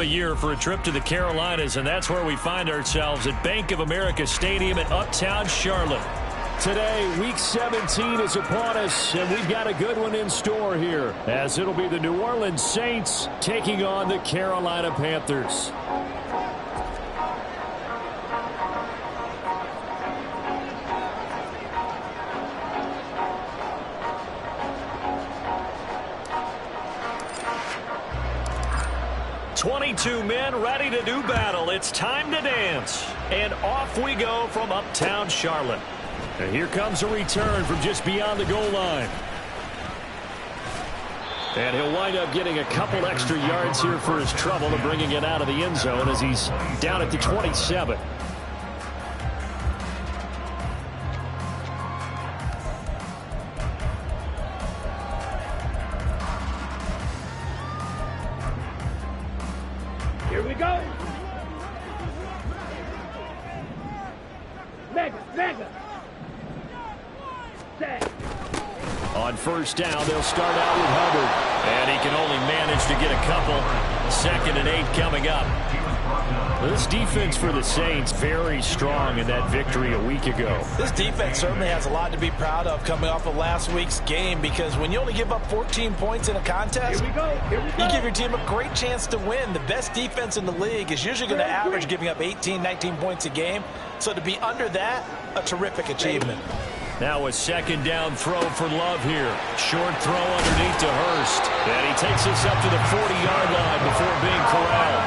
time of year for a trip to the Carolinas, and that's where we find ourselves at Bank of America Stadium in Uptown Charlotte. Today, Week 17 is upon us, and we've got a good one in store here, as it'll be the New Orleans Saints taking on the Carolina Panthers. "22 men ready to do battle. It's time to dance." And off we go from Uptown Charlotte. And here comes a return from just beyond the goal line. And he'll wind up getting a couple extra yards here for his trouble and bringing it out of the end zone as he's down at the 27. Here we go. Mega. On first down, they'll start out with Hubbard. And he can only manage to get a couple. 2nd and 8 coming up. This defense for the Saints, very strong in that victory a week ago. This defense certainly has a lot to be proud of coming off of last week's game, because when you only give up 14 points in a contest, Here we go. you give your team a great chance to win. The best defense in the league is usually going to average giving up 18, 19 points a game. So to be under that, a terrific achievement. Now a 2nd down throw for Love here. Short throw underneath to Hurst. And he takes us up to the 40-yard line before being corralled.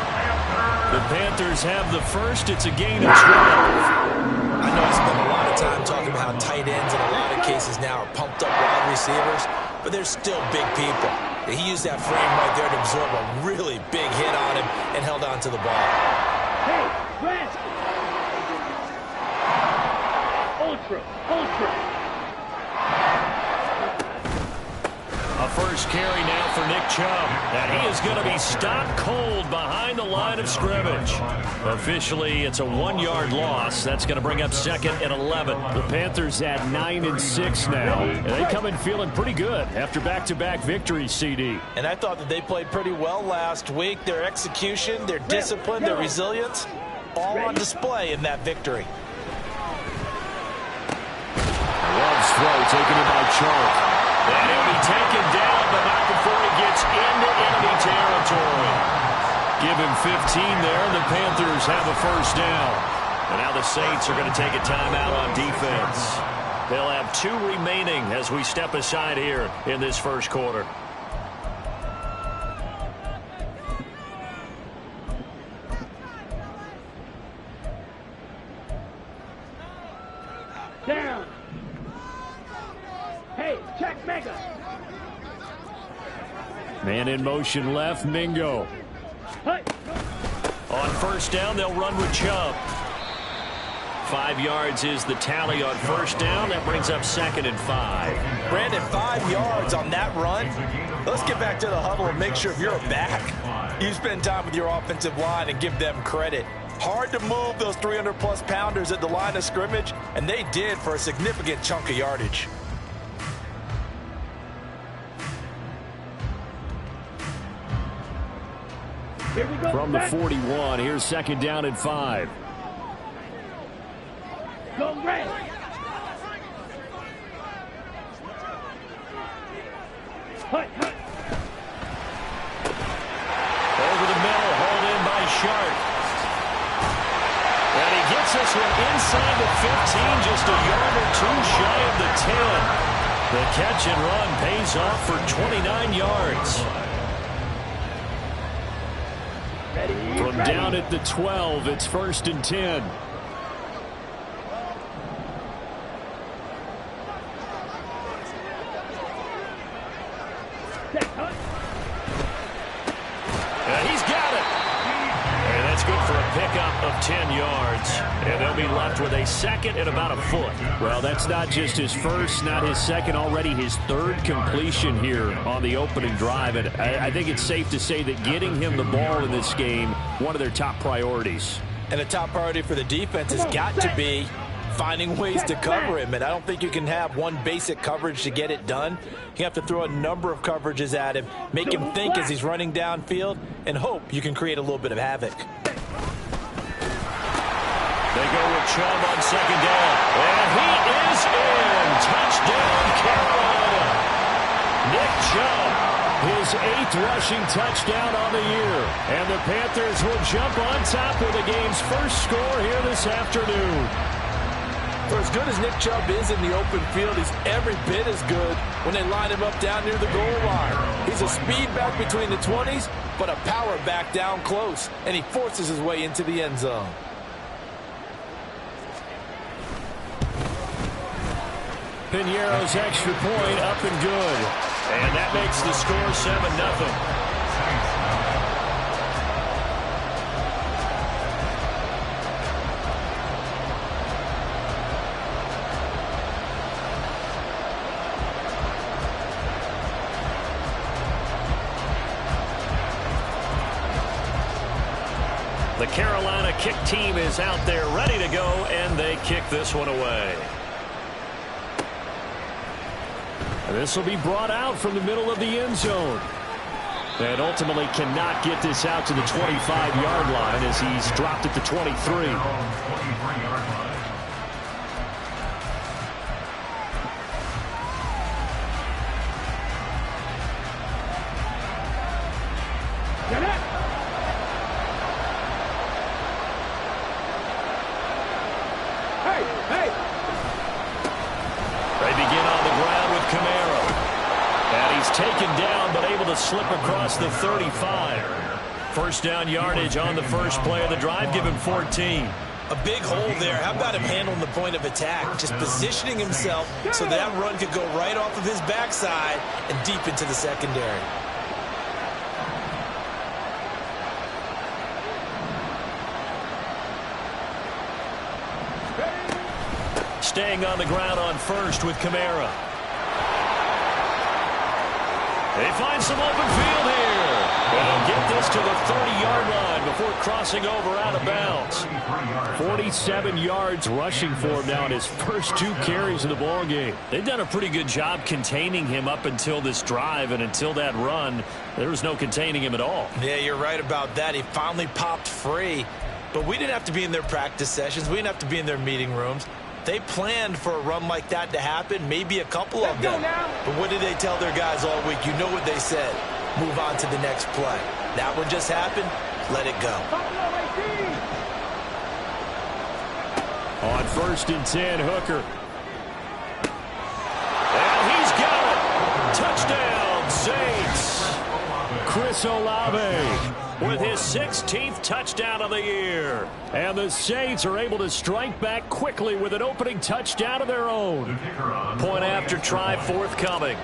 The Panthers have the first. It's a gain of 12. I know I spent a lot of time talking about how tight ends in a lot of cases now are pumped up wide receivers, but they're still big people. He used that frame right there to absorb a really big hit on him and held on to the ball. Hey, Brad. Ultra. A first carry now for Nick Chubb. And he is going to be stopped cold behind the line of scrimmage. Officially, it's a 1-yard loss. That's going to bring up 2nd and 11. The Panthers at 9-6 now. And they come in feeling pretty good after back-to-back victories, CD. And I thought that they played pretty well last week. Their execution, their discipline, their resilience, all on display in that victory. Love's throw taken in by Chark. And he'll be taken down, but not before he gets into enemy territory. Give him 15 there. The Panthers have a first down. And now the Saints are going to take a timeout on defense. They'll have 2 remaining as we step aside here in this first quarter. Down. Hey, check Mega. Man in motion left, Mingo. Hey. On first down, they'll run with Chubb. 5 yards is the tally on first down. That brings up 2nd and 5. Brandon, 5 yards on that run. Let's get back to the huddle and make sure if you're back, you spend time with your offensive line and give them credit. Hard to move those 300-plus pounders at the line of scrimmage, and they did for a significant chunk of yardage. Here we go. From the 41, here's 2nd down and 5. Go red. Hut. Over the middle, hauled in by Sharp. And he gets us one inside the 15, just a yard or 2 shy of the 10. The catch and run pays off for 29 yards. From down at the 12, it's 1st and 10. He's got it. And that's good for a pickup of 10 yards. And they'll be left with a 2nd and about a foot. Well, that's not just his first, not his second, already his 3rd completion here on the opening drive. And I think it's safe to say that getting him the ball in this game, one of their top priorities. And a top priority for the defense has got to be finding ways to cover him. And I don't think you can have one basic coverage to get it done. You have to throw a number of coverages at him, make him think as he's running downfield, and hope you can create a little bit of havoc. They go with Chubb on second down. And he is in. Touchdown, Carolina. Nick Chubb, his 8th rushing touchdown on the year. And the Panthers will jump on top with the game's first score here this afternoon. For as good as Nick Chubb is in the open field, he's every bit as good when they line him up down near the goal line. He's a speed back between the 20s, but a power back down close, and he forces his way into the end zone. Piñeiro's extra point up and good. And that makes the score 7-0. The Carolina kick team is out there ready to go, and they kick this one away. This will be brought out from the middle of the end zone. And ultimately cannot get this out to the 25-yard line as he's dropped at the 23. Slip across the 35. First down yardage on the first play of the drive. Give him 14. A big hole there. How about him handling the point of attack? Just positioning himself so that run could go right off of his backside and deep into the secondary. Staying on the ground on first with Kamara. They find some open field here. And get this to the 30-yard line before crossing over out of bounds. 47 yards rushing for him now in his first 2 carries of the ball game. They've done a pretty good job containing him up until this drive, and until that run, there was no containing him at all. Yeah, you're right about that. He finally popped free, but we didn't have to be in their practice sessions. We didn't have to be in their meeting rooms. They planned for a run like that to happen, maybe a couple of them. But what did they tell their guys all week? You know what they said. Move on to the next play. That one just happened. Let it go. On 1st and 10, Hooker. And he's got it. Touchdown, Saints. Chris Olave with his 16th touchdown of the year. And the Saints are able to strike back quickly with an opening touchdown of their own. Point after try forthcoming.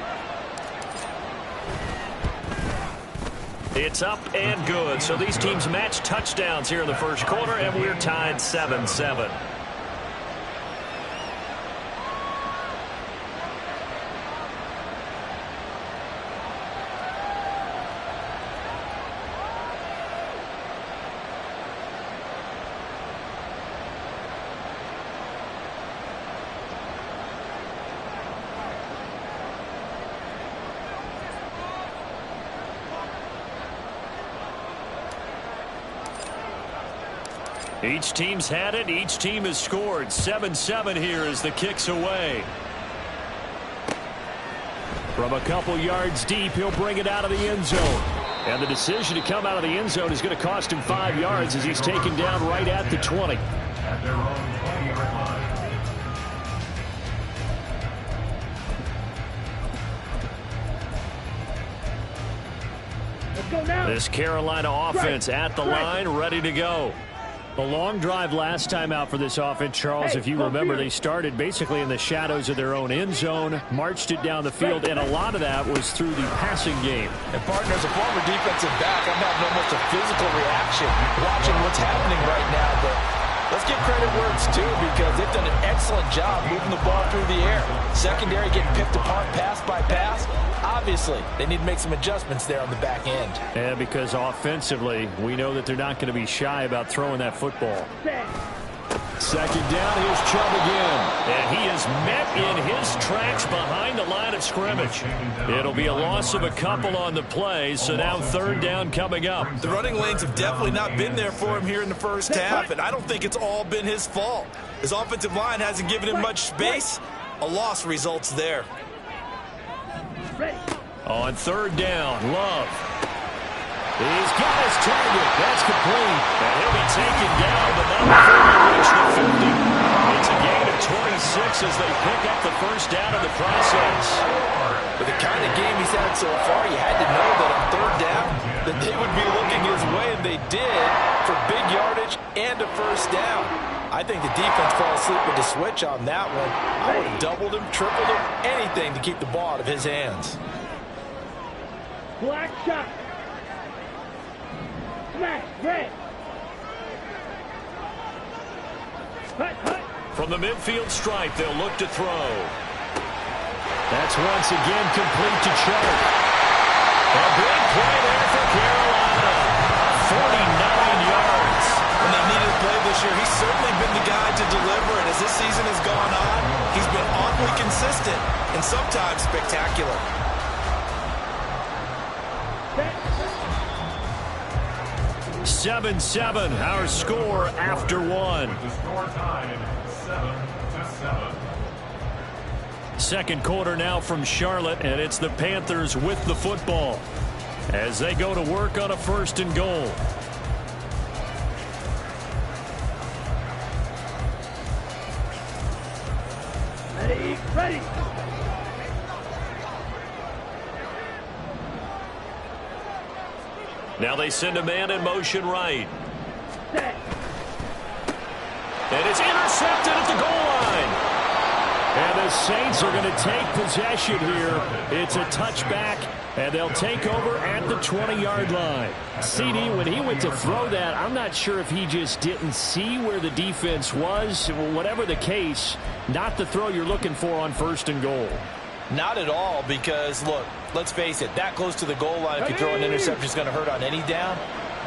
It's up and good. So these teams match touchdowns here in the first quarter, and we're tied 7-7. Each team's had it. Each team has scored. 7-7 here as the kick's away. From a couple yards deep, he'll bring it out of the end zone. And the decision to come out of the end zone is going to cost him 5 yards as he's taken down right at the 20. At their own 20-yard line. Let's go now. This Carolina offense at the line, ready to go. A long drive last time out for this offense, Charles. If you remember, they started basically in the shadows of their own end zone, marched it down the field, and a lot of that was through the passing game. And, partner, as a former defensive back, I'm having almost a physical reaction watching what's happening right now. But let's give credit where it's due because they've done an excellent job moving the ball through the air. Secondary getting picked apart pass by pass. Obviously, they need to make some adjustments there on the back end. And because offensively, we know that they're not going to be shy about throwing that football. Second down, here's Chubb again. And he is met in his tracks behind the line of scrimmage. It'll be a loss of a couple on the play, so now third down coming up. The running lanes have definitely not been there for him here in the first half, and I don't think it's all been his fault. His offensive line hasn't given him much space. A loss results there. On third down, Love. He's got his target. That's complete. And he'll be taken down, but not before he reaches the 50. It's a gain of 26 as they pick up the first down in the process. With the kind of game he's had so far, you had to know that on third down that they would be looking his way, and they did, for big yardage and a first down. I think the defense fell asleep with the switch on that one. I would have doubled him, tripled him, anything to keep the ball out of his hands. Black shot. Smash. Red. From the midfield stripe, they'll look to throw. That's once again complete to Chubb. A big play there for Carolina. 49 yards. When they needed a play this year, he's certainly been the guy to deliver, and as this season has gone on, he's been awfully consistent and sometimes spectacular. 7-7, our score after one. The score time, 7-7. Second quarter now from Charlotte, and it's the Panthers with the football as they go to work on a first and goal. Ready. Now they send a man in motion right. Set. And it's intercepted at the goal line. And the Saints are going to take possession here. It's a touchback, and they'll take over at the 20-yard line. CD, when he went to throw that, I'm not sure if he just didn't see where the defense was. Whatever the case, not the throw you're looking for on first and goal. Not at all, because, look, let's face it, that close to the goal line, if you throw an interception, is going to hurt on any down.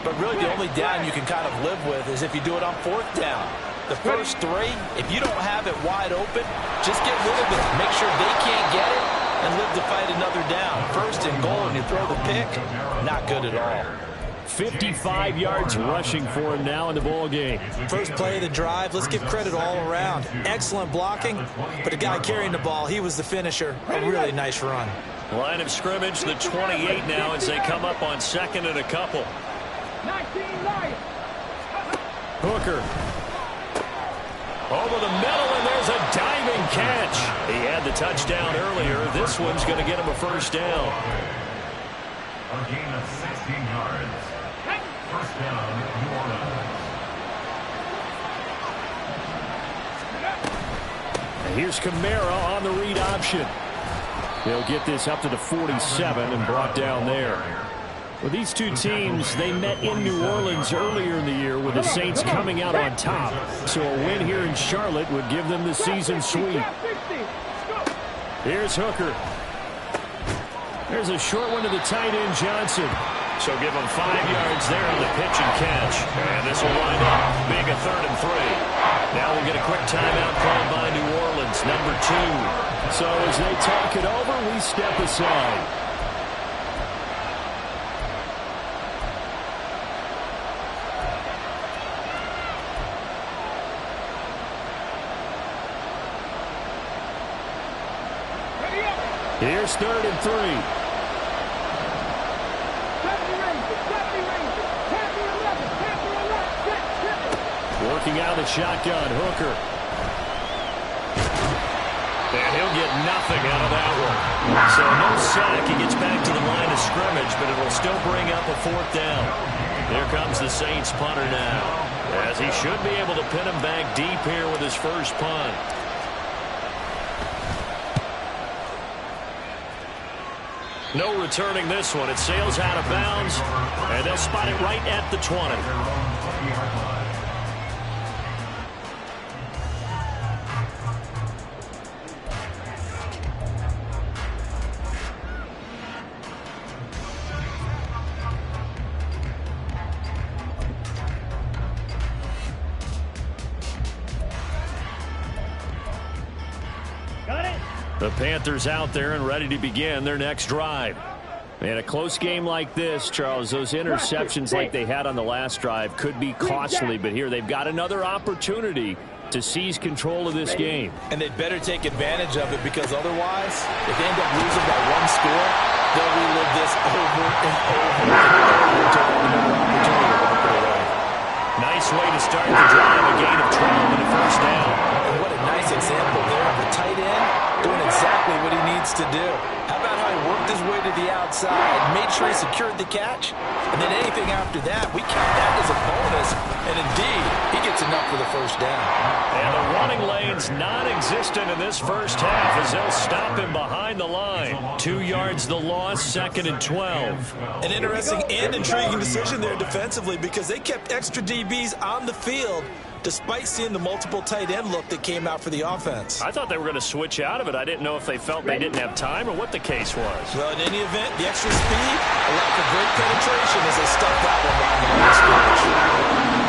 But really, the only down you can kind of live with is if you do it on fourth down. The first three, if you don't have it wide open, just get rid of it. Make sure they can't get it and live to fight another down. First and goal, and you throw the pick, not good at all. 55 yards rushing for him now in the ball game. First play of the drive, let's give credit all around. Excellent blocking, but the guy carrying the ball, he was the finisher. A really nice run. Line of scrimmage, the 28 now as they come up on second and a couple. 19 Lions. Hooker. Over the middle, and there's a diving catch. He had the touchdown earlier. This one's going to get him a first down. A gain of 16 yards. First down, New Orleans. And here's Kamara on the read option. They'll get this up to the 47 and brought down there. Well, these two teams, they met in New Orleans earlier in the year with the Saints coming out on top. So a win here in Charlotte would give them the season sweep. Here's Hooker. There's a short one to the tight end, Johnson. So give him 5 yards there on the pitch and catch. And this will wind up being a 3rd and 3. Now we'll get a quick timeout called by New Orleans, number 2. So as they talk it over, we step aside. Here's 3rd and 3. Working out of the shotgun, Hooker. And he'll get nothing out of that one. So no sack. He gets back to the line of scrimmage, but it'll still bring up a 4th down. Here comes the Saints punter now, as he should be able to pin him back deep here with his first punt. No returning this one. It sails out of bounds, and they'll spot it right at the 20. The Panthers out there and ready to begin their next drive. And a close game like this, Charles, those interceptions like they had on the last drive could be costly, but here they've got another opportunity to seize control of this game. And they'd better take advantage of it, because otherwise, if they end up losing by one score, they'll relive this over and over until they have another opportunity to walk it away. Nice way to start the drive, a gain of 12 and a first down. And what a nice example there of the tight end doing exactly what he needs to do. How about how he worked his way to the outside, made sure he secured the catch, and then anything after that, we count that as a bonus, and indeed, he gets enough for the first down. And the running lane's non-existent in this first half as they'll stop him behind the line. 2 yards the loss, 2nd and 12. An interesting and intriguing decision there defensively, because they kept extra DBs on the field despite seeing the multiple tight end look that came out for the offense. I thought they were going to switch out of it. I didn't know if they felt they didn't have time or what the case was. Well, in any event, the extra speed allowed for great penetration as they stuffed that one down the line of scrimmage.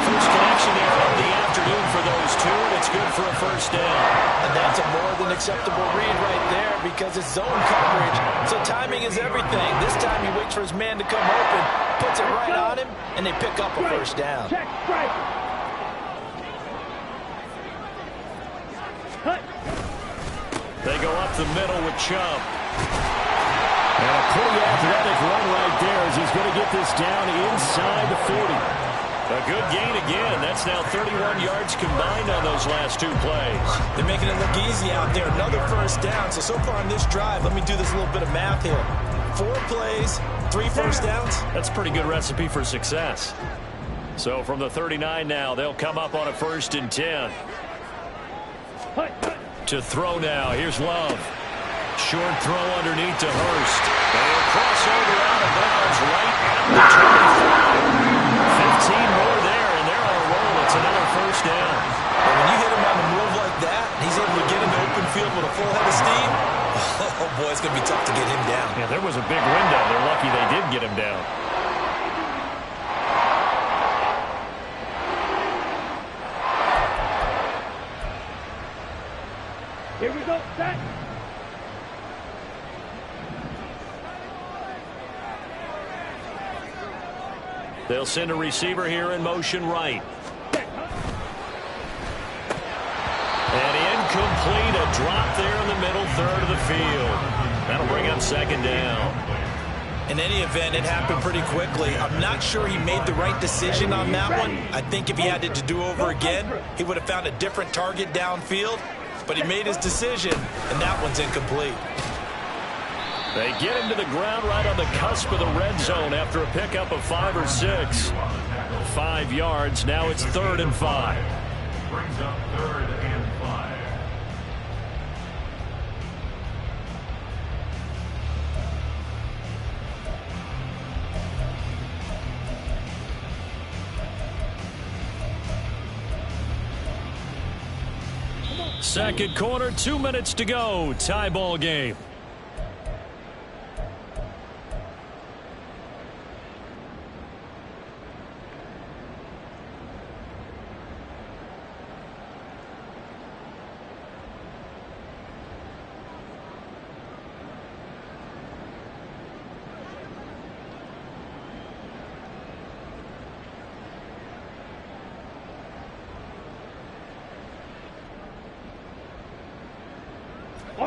First connection there of the afternoon for those two, and it's good for a first down. And that's a more than acceptable read right there, because it's zone coverage, so timing is everything. This time he waits for his man to come open, puts it right on him, and they pick up a first down. Check strike. They go up the middle with Chubb. And a pretty athletic run right there as he's going to get this down inside the 40. A good gain again. That's now 31 yards combined on those last 2 plays. They're making it look easy out there. Another first down. So far on this drive, let me do this little bit of math here. 4 plays, 3 first downs. That's a pretty good recipe for success. So from the 39 now, they'll come up on a 1st and 10. To throw now. Here's Love. Short throw underneath to Hurst. And he'll cross over out of bounds right at the 25. 15 more there, and they're on a roll. It's another first down. And when you hit him on the move like that, he's able to get into open field with a full head of steam. Oh, boy, it's going to be tough to get him down. Yeah, there was a big window. They're lucky they did get him down. Here we go, set. They'll send a receiver here in motion right. And incomplete. A drop there in the middle third of the field. That'll bring up 2nd down. In any event, it happened pretty quickly. I'm not sure he made the right decision on that one. I think if he had it to do over again, he would have found a different target downfield. But he made his decision, and that one's incomplete. They get him to the ground right on the cusp of the red zone after a pickup of 5 or 6. 5 yards. Now it's 3rd and 5. Brings up 3rd and 5. Second quarter, 2 minutes to go. Tie ball game.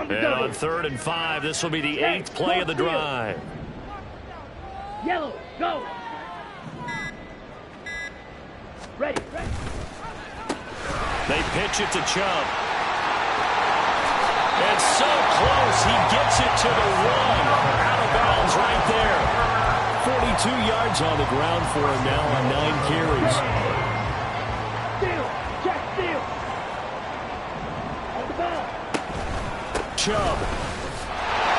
And on 3rd and 5, this will be the 8th play of the drive. Yellow, go. Ready. They pitch it to Chubb. And so close, he gets it to the 1. Out of bounds right there. 42 yards on the ground for him now on 9 carries. Steal, check, steal. On the ball. Chubb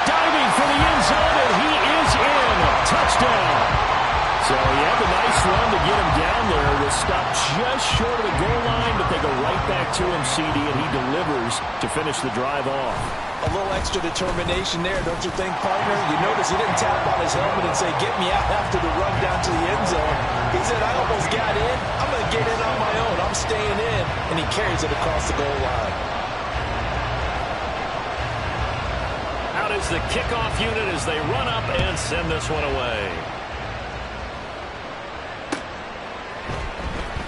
diving for the end zone, and he is in. Touchdown. So he had a nice run to get him down there. Was stopped just short of the goal line, but they go right back to him, CD, and he delivers to finish the drive off. A little extra determination there, don't you think, partner? You notice he didn't tap on his helmet and say, get me out after the run down to the end zone. He said, I almost got in. I'm going to get in on my own. I'm staying in. And he carries it across the goal line. is the kickoff unit as they run up and send this one away.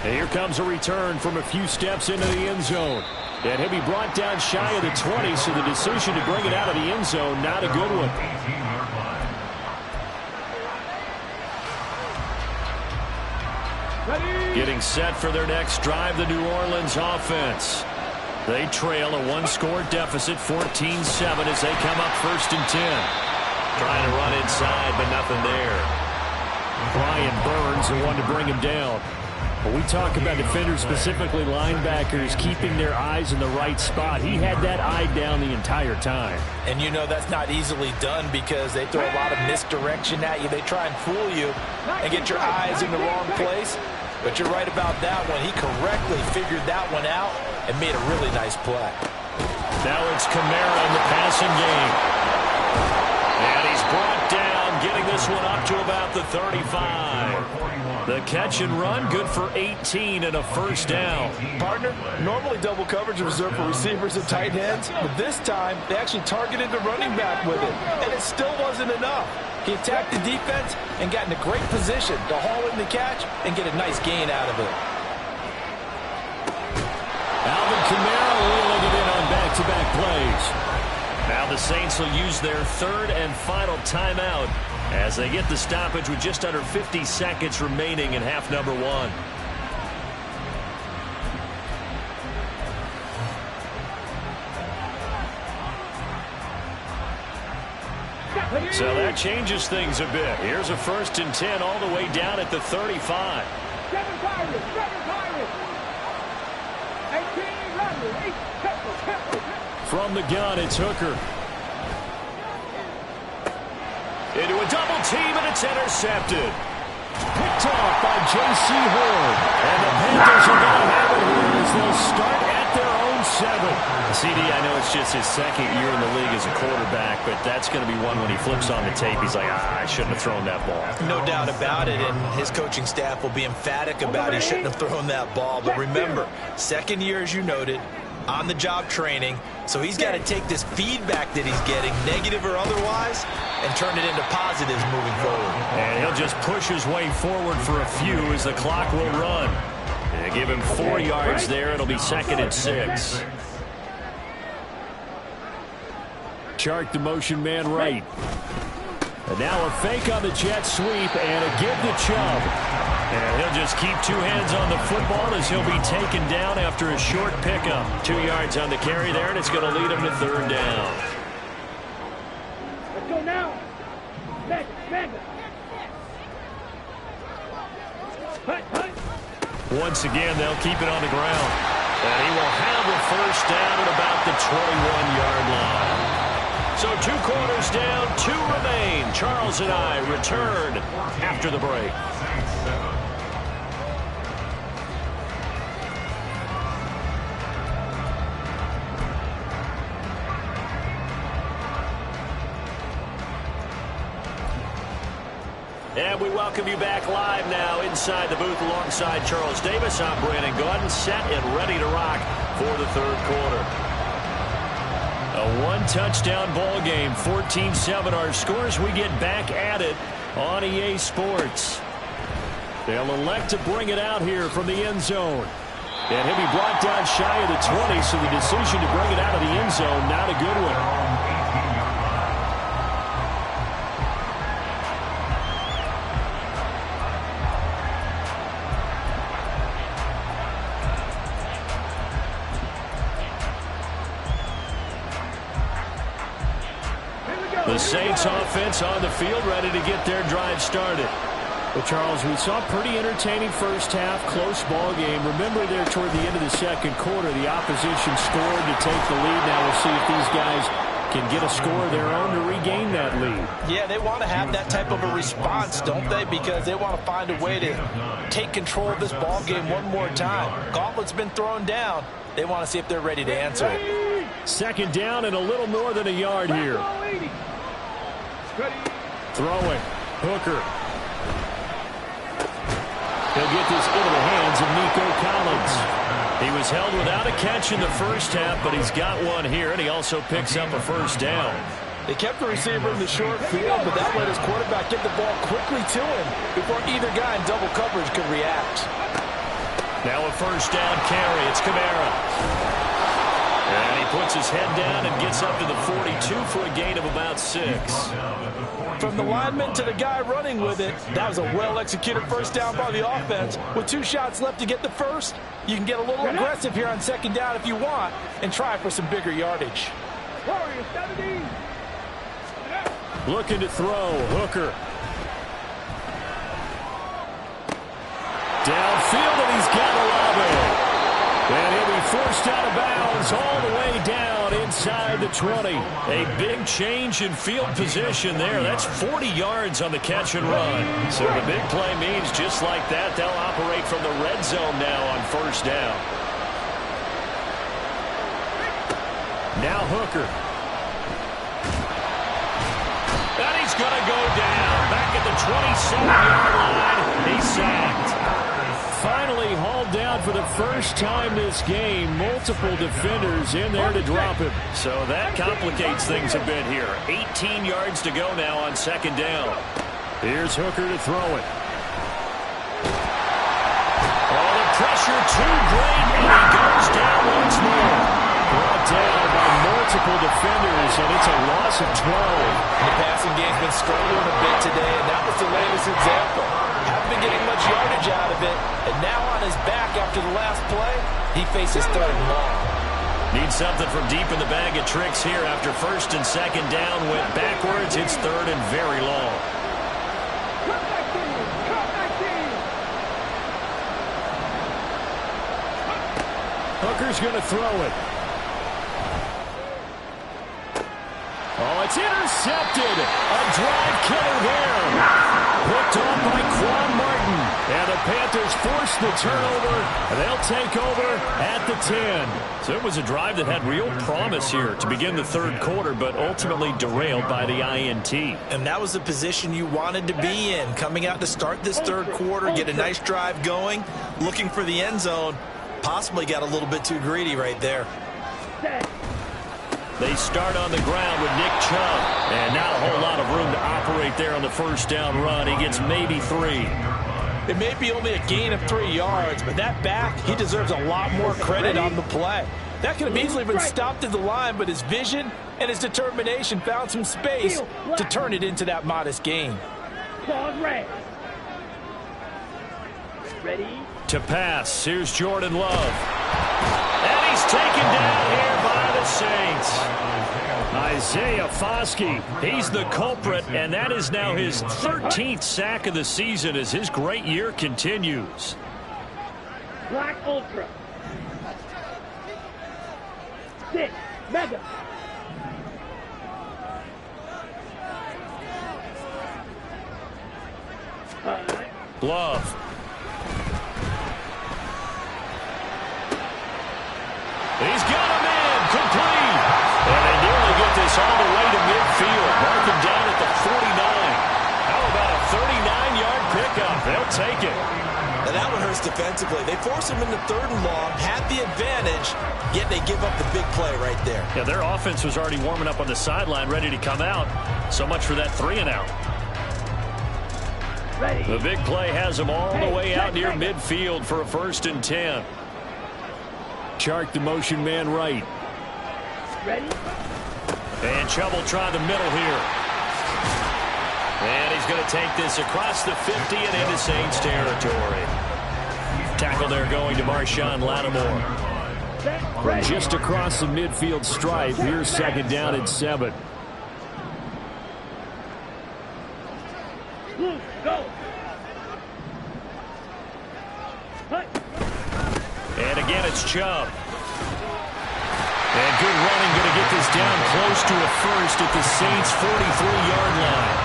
And here comes a return from a few steps into the end zone. And he'll be brought down shy of the 20, so the decision to bring it out of the end zone, not a good one. Getting set for their next drive, the New Orleans offense. They trail a one-score deficit, 14-7, as they come up 1st and 10. Trying to run inside, but nothing there. Brian Burns, the one to bring him down. When we talk about defenders, specifically linebackers, keeping their eyes in the right spot, he had that eye down the entire time. And you know that's not easily done because they throw a lot of misdirection at you. They try and fool you and get your eyes in the wrong place. But you're right about that one. He correctly figured that one out and made a really nice play. Now it's Kamara in the passing game. And he's brought down, getting this one up to about the 35. The catch and run, good for 18 and a 1st down. Partner, normally double coverage is reserved for receivers and tight ends, but this time they actually targeted the running back with it, and it still wasn't enough. He attacked the defense and got in a great position to haul in the catch and get a nice gain out of it. Alvin Kamara reeling it in on back-to-back plays. Now the Saints will use their 3rd and final timeout as they get the stoppage with just under 50 seconds remaining in half number 1. So that changes things a bit. Here's a 1st and 10 all the way down at the 35. From the gun, it's Hooker. Into a double team, and it's intercepted. Picked off by J.C. Horn. And the Panthers are going to have it here as they'll start at their own 7. CD, I know it's just his 2nd year in the league as a quarterback, but that's going to be one when he flips on the tape, he's like, I shouldn't have thrown that ball. No doubt about it, and his coaching staff will be emphatic about he shouldn't have thrown that ball. But remember, 2nd year, as you noted, on-the-job training, so he's got to take this feedback that he's getting, negative or otherwise, and turn it into positives moving forward. And he'll just push his way forward for a few as the clock will run. And give him 4 yards there. It'll be 2nd and 6. Chark the motion man right. And now a fake on the jet sweep and a give to Chubb. And he'll just keep 2 hands on the football as he'll be taken down after a short pickup. 2 yards on the carry there, and it's going to lead him to 3rd down. Let's go now. Back. Hut. Once again, they'll keep it on the ground. And he will have the 1st down at about the 21-yard line. So 2 quarters down, 2 remain. Charles and I return after the break. And we welcome you back live now inside the booth alongside Charles Davis. I'm Brandon Gordon, set and ready to rock for the 3rd quarter. A 1-touchdown ball game, 14-7 our scores. We get back at it on EA Sports. They'll elect to bring it out here from the end zone. And he'll be brought down shy of the 20, so the decision to bring it out of the end zone, not a good one. The Saints offense on the field, ready to get their drive started. Well, Charles, we saw a pretty entertaining first half, close ball game. Remember there toward the end of the 2nd quarter, the opposition scored to take the lead. Now we'll see if these guys can get a score of their own to regain that lead. Yeah, they want to have that type of a response, don't they? Because they want to find a way to take control of this ball game one more time. Gauntlet's been thrown down. They want to see if they're ready to answer it. 2nd down and a little more than a yard here. Throwing. Hooker. He'll get this into the hands of Nico Collins. He was held without a catch in the first half, but he's got one here, and he also picks up a 1st down. They kept the receiver in the short field, but that let his quarterback get the ball quickly to him before either guy in double coverage could react. Now a first down carry. It's Kamara. And he puts his head down and gets up to the 42 for a gain of about 6. From the lineman to the guy running with it, that was a well-executed first down by the offense. With 2 shots left to get the first, you can get a little aggressive here on second down if you want and try for some bigger yardage. Warriors 17. Looking to throw. Hooker. Downfield, and he's got Olave. And he'll be forced out of bounds all the way down inside the 20. A big change in field position there. That's 40 yards on the catch and run. So the big play means just like that, they'll operate from the red zone now on first down. Now Hooker. And he's going to go down. Back at the 27-yard line. He's sacked. Finally hauled down for the first time this game. Multiple defenders in there to drop him. So that complicates things a bit here. 18 yards to go now on second down. Here's Hooker to throw it. Oh, the pressure too great, and he goes down once more. Brought down by multiple defenders, and it's a loss of 12. The passing game's been struggling a bit today, and that was the latest example. Haven't been getting much yardage out of it, and now on his back after the last play, he faces third and long. Needs something from deep in the bag of tricks here after first and second down went backwards. It's third and very long. Cut back team. Cut back team. Hooker's going to throw it. Oh, it's intercepted. A drive killer there. Picked off by Quan Martin. And the Panthers force the turnover. They'll take over at the 10. So it was a drive that had real promise here to begin the third quarter, but ultimately derailed by the INT. And that was the position you wanted to be in. Coming out to start this third quarter, get a nice drive going, looking for the end zone. Possibly got a little bit too greedy right there. They start on the ground with Nick Chubb. And not a whole lot of room to operate there on the first down run. He gets maybe 3. It may be only a gain of 3 yards, but that back, he deserves a lot more credit on the play. That could have easily been stopped at the line, but his vision and his determination found some space to turn it into that modest gain. Claws red. Ready? To pass, here's Jordan Love. And he's taken down here by the Saints. Isaiah Foskey. He's the culprit, and that is now his 13th sack of the season as his great year continues. Black Ultra. 6. Mega. Love. He's got him in, complete. And they nearly get this all the way to midfield. Mark him down at the 49. How about a 39-yard pickup? They'll take it. And that one hurts defensively. They force him into third and long, had the advantage, yet they give up the big play right there. Yeah, their offense was already warming up on the sideline, ready to come out. So much for that 3-and-out. The big play has them all the way out near midfield for a 1st and 10. Chark the motion man right. Ready? And Chubb will try the middle here. And he's going to take this across the 50 and into Saints territory. Tackle there going to Marshawn Lattimore. From just across the midfield stripe, here's second down and 7. Go. And again, it's Chubb. And good running, going to get this down close to a first at the Saints' 43-yard line.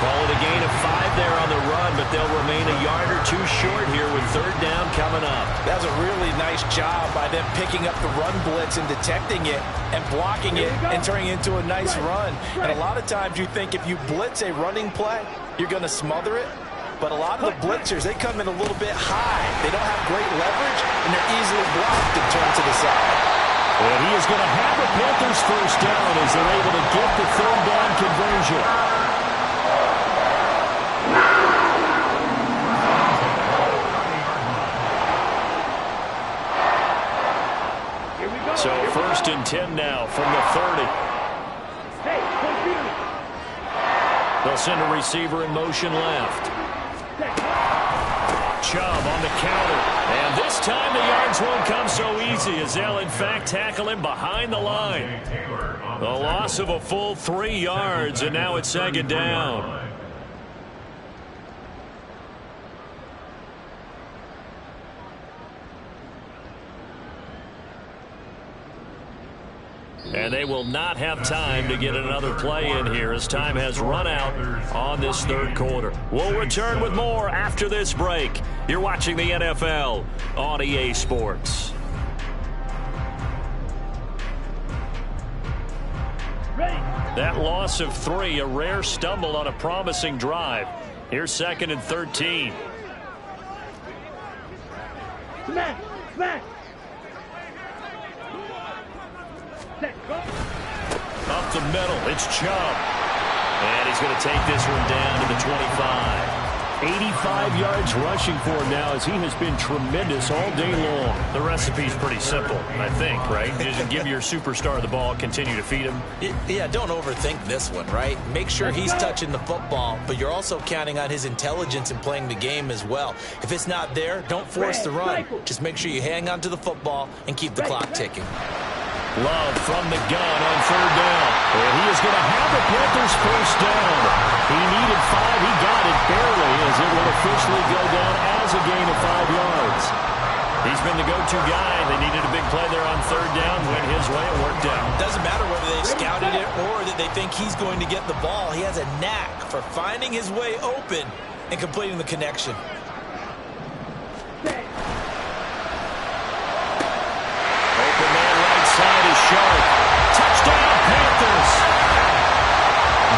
Call it a gain of 5 there on the run, but they'll remain a yard or 2 short here with third down coming up. That was a really nice job by them picking up the run blitz and detecting it and blocking it and turning it into a nice run. And a lot of times you think if you blitz a running play, you're going to smother it. But a lot of the blitzers, they come in a little bit high. They don't have great leverage, and they're easily blocked and turned to the side. And he is going to have a Panthers first down as they're able to get the third down conversion. So first and 10 now from the 30. They'll send a receiver in motion left. Chubb on the counter. And this time the yards won't come so easy as they'll in fact tackle him behind the line. The loss of a full 3 yards, and now it's second down. And they will not have time to get another play in here as time has run out on this third quarter. We'll return with more after this break. You're watching the NFL on EA Sports. That loss of 3, a rare stumble on a promising drive. Here's second and 13. Smack! Smack! Up the middle, it's Chubb. And he's going to take this one down to the 25. 85 yards rushing for him now as he has been tremendous all day long. The recipe's pretty simple, I think, right? Just give your superstar the ball, continue to feed him. Yeah, don't overthink this one, right? Make sure he's touching the football, but you're also counting on his intelligence in playing the game as well. If it's not there, don't force the run. Just make sure you hang on to the football and keep the clock ticking. Love from the gun on third down. And he is going to have the Panthers first down. He needed 5. He got it barely as it will officially go down as a gain of 5 yards. He's been the go-to guy. They needed a big play there on third down. Went his way. It worked out. Doesn't matter whether they scouted it or that they think he's going to get the ball. He has a knack for finding his way open and completing the connection. Shark. Touchdown, Panthers.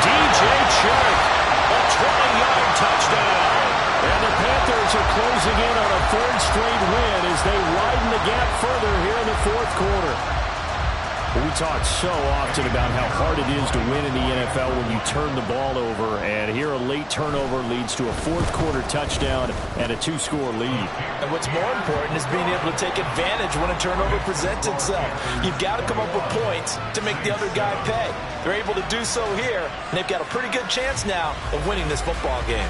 DJ Shark, a 20-yard touchdown. And the Panthers are closing in on a third straight win as they widen the gap further here in the fourth quarter. We talk so often about how hard it is to win in the NFL when you turn the ball over, and here a late turnover leads to a fourth quarter touchdown and a 2-score lead. And what's more important is being able to take advantage when a turnover presents itself. You've got to come up with points to make the other guy pay. They're able to do so here, and they've got a pretty good chance now of winning this football game.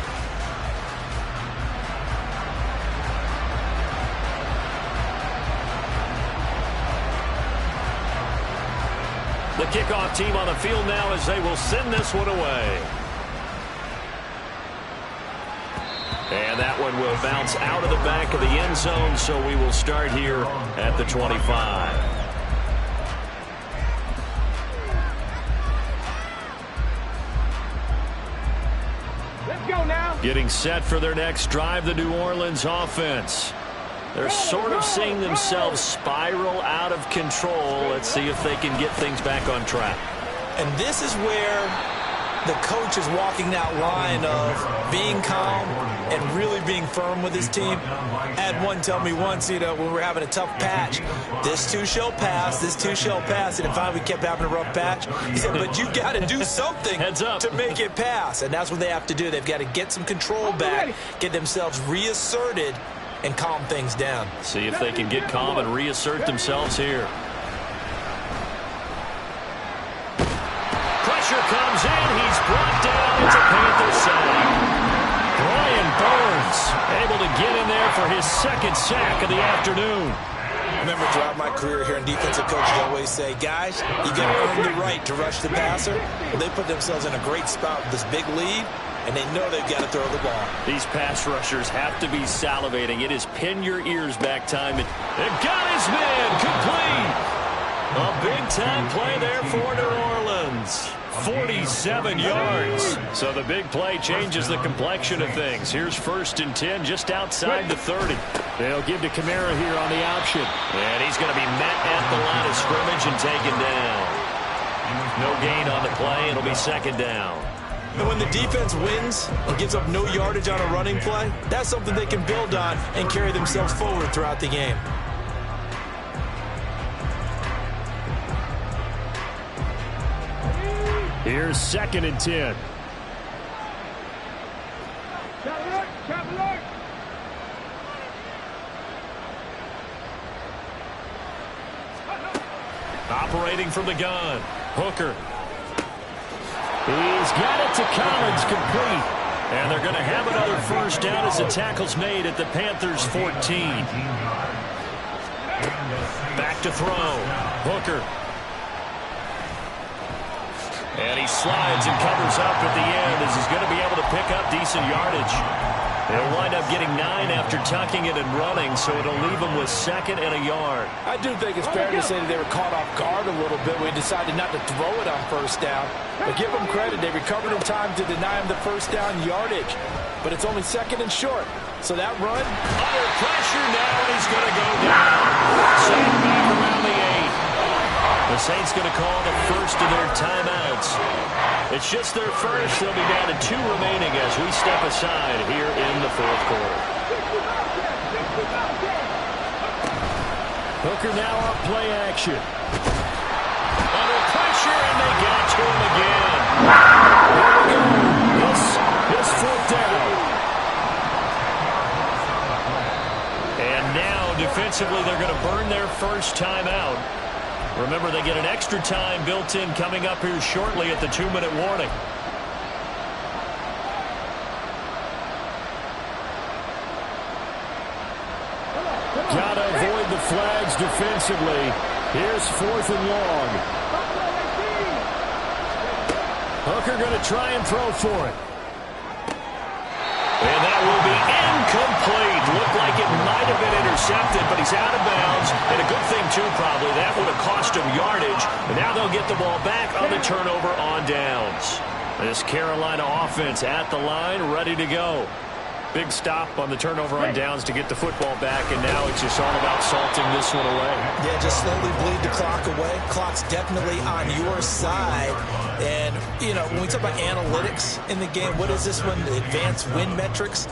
The kickoff team on the field now as they will send this one away. And that one will bounce out of the back of the end zone, so we will start here at the 25. Let's go now. Getting set for their next drive, the New Orleans offense. They're sort of seeing themselves spiral out of control. Let's see if they can get things back on track. And this is where the coach is walking that line of being calm and really being firm with his team. I had one tell me once, when we were having a tough patch, this too shall pass, this too shall pass. And if finally we kept having a rough patch, he said, but you got to do something to make it pass. And that's what they have to do. They've got to get some control back, get themselves reasserted, and calm things down. See if they can get calm and reassert themselves here. Pressure comes in. He's brought down. It's a Panther sack. Brian Burns able to get in there for his second sack of the afternoon. Remember, throughout my career here in defensive coaches always say, guys, you got to earn the right to rush the passer. Well, they put themselves in a great spot with this big lead, and they know they've got to throw the ball. These pass rushers have to be salivating. It is pin your ears back time. It got his man complete. A big-time play there for New Orleans. 47 yards. So the big play changes the complexion of things. Here's first and 10 just outside the 30. They'll give to Kamara here on the option. And he's going to be met at the line of scrimmage and taken down. No gain on the play. It'll be second down. And when the defense wins and gives up no yardage on a running play, that's something they can build on and carry themselves forward throughout the game. Here's 2nd and 10. Operating from the gun, Hooker. He's got it to Collins, complete. And they're going to have another first down as the tackle's made at the Panthers' 14. Back to throw, Hooker. And he slides and covers up at the end as he's going to be able to pick up decent yardage. They'll wind up getting 9 after tucking it and running, so it'll leave them with 2nd and a yard. I do think it's fair to say that they were caught off guard a little bit when they decided not to throw it on first down. But give them credit. They recovered in time to deny him the first down yardage. But it's only 2nd and short. So that run. Under pressure now, and he's going to go down. Saint back around the 8. The Saints going to call the first of their timeouts. It's just their first. They'll be down to 2 remaining as we step aside here in the 4th quarter. Hooker now on play action. Under pressure, and they get it to him again. Here we go. This 4th down. And now, defensively, they're going to burn their first timeout. Remember, they get an extra time built in coming up here shortly at the 2-minute warning. Got to avoid the flags defensively. Here's 4th and long. Hooker going to try and throw for it. And that will be incomplete. Looked like it might have been intercepted, but he's out of bounds. And a good thing, too, probably. That would have cost him yardage. And now they'll get the ball back on the turnover on downs. This Carolina offense at the line, ready to go. Big stop on the turnover on downs to get the football back, and now it's just all about salting this one away. Yeah, just slowly bleed the clock away. Clock's definitely on your side. And, you know, when we talk about analytics in the game, what is this one? The advanced win metrics?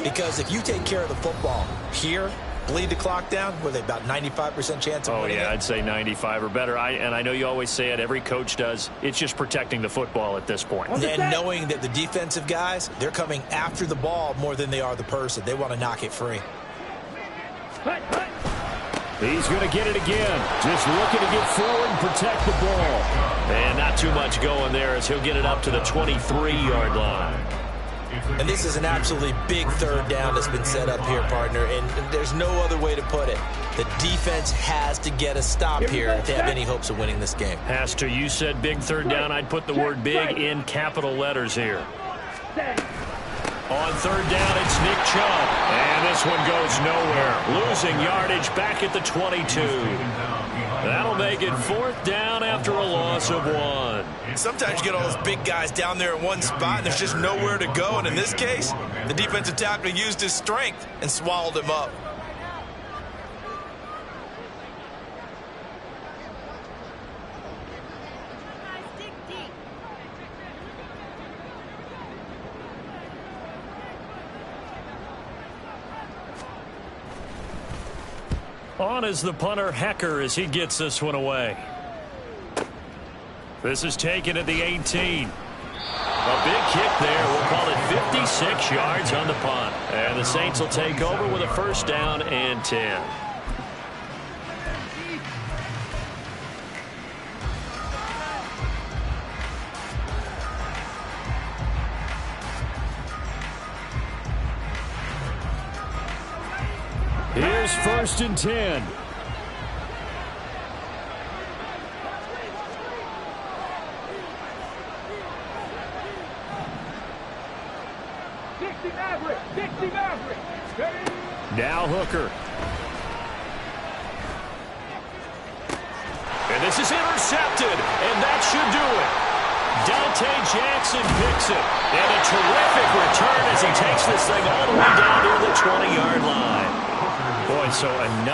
Because if you take care of the football here, bleed the clock down, were they about 95% chance of winning yeah, it? I'd say 95 or better. And I know you always say it, every coach does. It's just protecting the football at this point. And knowing that the defensive guys, they're coming after the ball more than they are the person. They want to knock it free. He's going to get it again. Just looking to get forward and protect the ball. And not too much going there as he'll get it up to the 23-yard line. And this is an absolutely big 3rd down that's been set up here, partner. And there's no other way to put it. The defense has to get a stop here if they have any hopes of winning this game. Has to. You said big 3rd down. I'd put the word big in capital letters here. On 3rd down, it's Nick Chubb. And this one goes nowhere. Losing yardage back at the 22. That'll make it 4th down after a loss of 1. Sometimes you get all those big guys down there in one spot, and there's just nowhere to go. And in this case, the defensive tackle used his strength and swallowed him up. On is the punter, Hecker, as he gets this one away. This is taken at the 18. A big kick there. We'll call it 56 yards on the punt. And the Saints will take over with a first down and 10. Here's 1st and 10. Now Hooker. And this is intercepted, and that should do it. Dante Jackson picks it. And a terrific return as he takes this thing all the way down to the 20-yard line. Boy, so another